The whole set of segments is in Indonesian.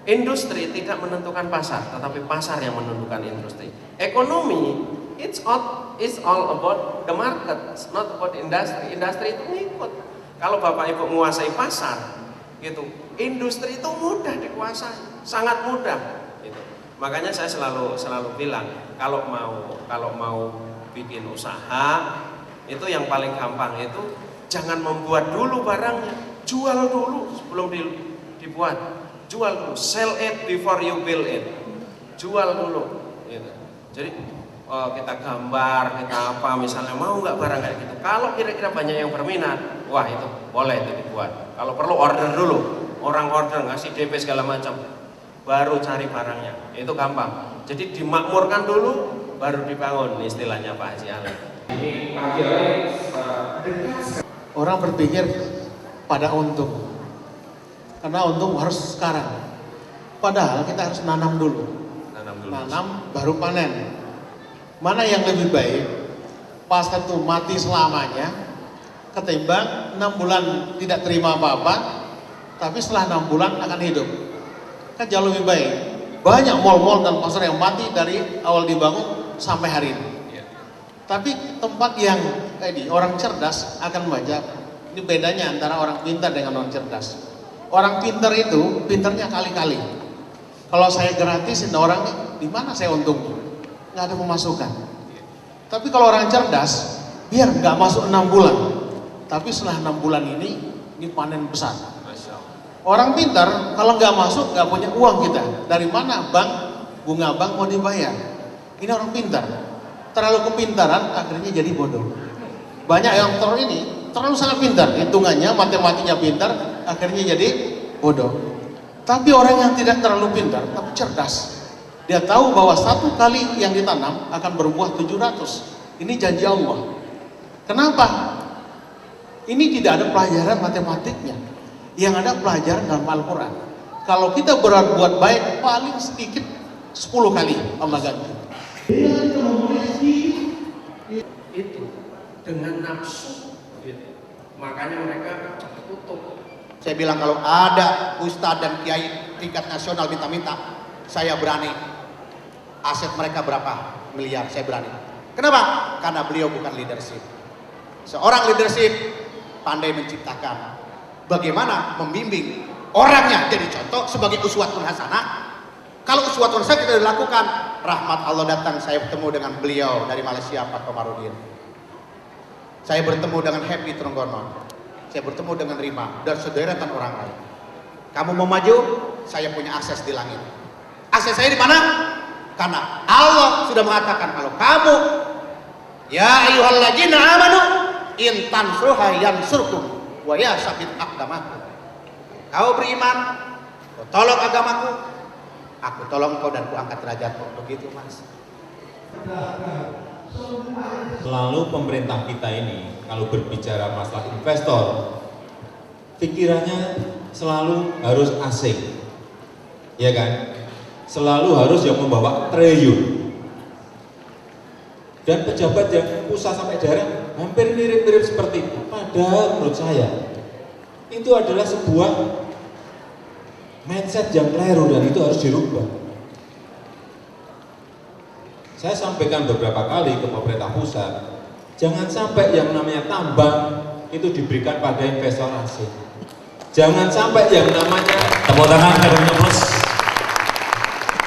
Industri tidak menentukan pasar, tetapi pasar yang menentukan industri. Ekonomi, it's all about the market, it's not about industri. Industri itu ngikut. Kalau Bapak Ibu menguasai pasar, gitu, industri itu mudah dikuasai, sangat mudah. Gitu. Makanya saya selalu bilang, kalau mau bikin usaha, itu yang paling gampang itu jangan membuat dulu barangnya, jual dulu sebelum dibuat. Jual dulu, sell it before you build it. Jual dulu gitu. Jadi kita gambar, kita apa misalnya, mau nggak barang kayak gitu. Kalau kira-kira banyak yang berminat, wah itu boleh itu dibuat. Kalau perlu order dulu, orang order ngasih DP segala macam, baru cari barangnya. Itu gampang. Jadi dimakmurkan dulu, baru dibangun, istilahnya Pak Haji Ali. Ini Pak Haji Ali, orang berpikir pada untung. Karena untung harus sekarang. Padahal kita harus nanam dulu. Nanam baru panen. Mana yang lebih baik? Pasar itu mati selamanya ketimbang 6 bulan tidak terima apa-apa, tapi setelah 6 bulan akan hidup. Kan jauh lebih baik. Banyak mal-mal dan pasar yang mati dari awal dibangun sampai hari ini. Tapi tempat yang orang cerdas akan membaca. Ini bedanya antara orang pintar dengan orang cerdas. Orang pintar itu, pintarnya kali-kali. Kalau saya gratisin orang, di mana saya untung? Nggak ada pemasukan. Tapi kalau orang cerdas, biar nggak masuk 6 bulan. Tapi setelah 6 bulan ini panen besar. Orang pintar, kalau nggak masuk, nggak punya uang kita. Dari mana bunga bank mau dibayar? Ini orang pintar. Terlalu kepintaran, akhirnya jadi bodoh. Banyak yang terlalu sangat pintar, hitungannya, matematikanya pintar, akhirnya jadi bodoh. Tapi orang yang tidak terlalu pintar, tapi cerdas, dia tahu bahwa 1 kali yang ditanam akan berbuah 700. Ini janji Allah. Kenapa? Ini tidak ada pelajaran matematiknya. Yang ada pelajaran dalam Al-Quran. Kalau kita berbuat baik, paling sedikit 10 kali Allah ganti. Itu dengan nafsu gitu. Makanya mereka tutup. Saya bilang kalau ada ustadz dan kiai tingkat nasional minta-minta, saya berani. Aset mereka berapa miliar, saya berani. Kenapa? Karena beliau bukan leadership. Seorang leadership pandai menciptakan bagaimana membimbing orangnya jadi contoh sebagai uswatun hasanah. Kalau uswatun hasanah tidak dilakukan, rahmat Allah datang. Saya bertemu dengan beliau dari Malaysia, Pak Komarudin. Saya bertemu dengan Happy Trenggono. Saya bertemu dengan Rima dan sederetan orang lain. Kamu mau maju, saya punya akses di langit. Akses saya di mana? Karena Allah sudah mengatakan kalau kamu, ya ayyuhalladzina amanu in tansuruha yansurkum wa yasabit aqdamakum. Kau beriman, kau tolong agamaku, aku tolong kau dan ku angkat derajatmu. Begitu Mas. selalu pemerintah kita ini kalau berbicara masalah investor, pikirannya selalu harus asing, ya kan? Selalu harus yang membawa triliun. Dan pejabat yang pusat sampai daerah hampir mirip-mirip seperti itu. Padahal menurut saya itu adalah sebuah mindset yang keliru dan itu harus dirubah. Saya sampaikan beberapa kali ke pemerintah pusat, jangan sampai yang namanya tambang itu diberikan pada investor asing. Jangan sampai yang namanya tepuk tangan Kadernya Plus.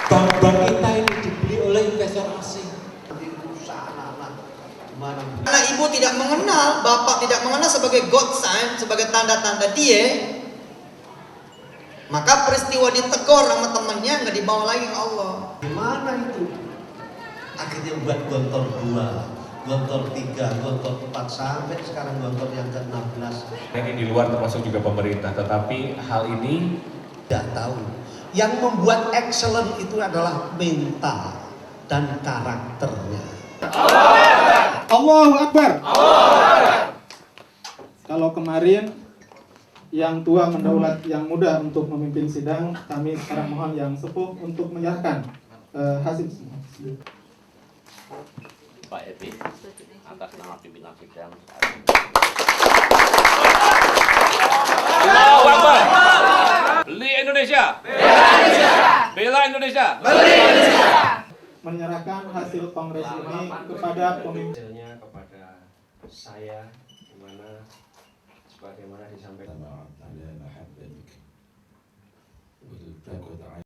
Bank-bank kita ini dibeli oleh investor asing. Karena ibu tidak mengenal, bapak tidak mengenal sebagai God sign, sebagai tanda-tanda dia, maka peristiwa ditegur sama temannya nggak dibawa lagi ke Allah. Gimana itu? Akhirnya buat gontor 2, gontor 3, gontor 4 sampai sekarang gontor yang ke-16. Ini di luar termasuk juga pemerintah, tetapi hal ini Tidak tahu. Yang membuat excellent itu adalah mental dan karakternya. Allahu Akbar. Kalau kemarin yang tua mendaulat yang muda untuk memimpin sidang, kami sekarang mohon yang sepuh untuk menyerahkan hasil semua. Pak Epi atas nama pimpinan sidang. Allahu Akbar. Beli Indonesia. Bela Indonesia. Menyerahkan hasil kongres ini kepada pemimpin. Hasilnya kepada saya, dimana sebagaimana disampaikan.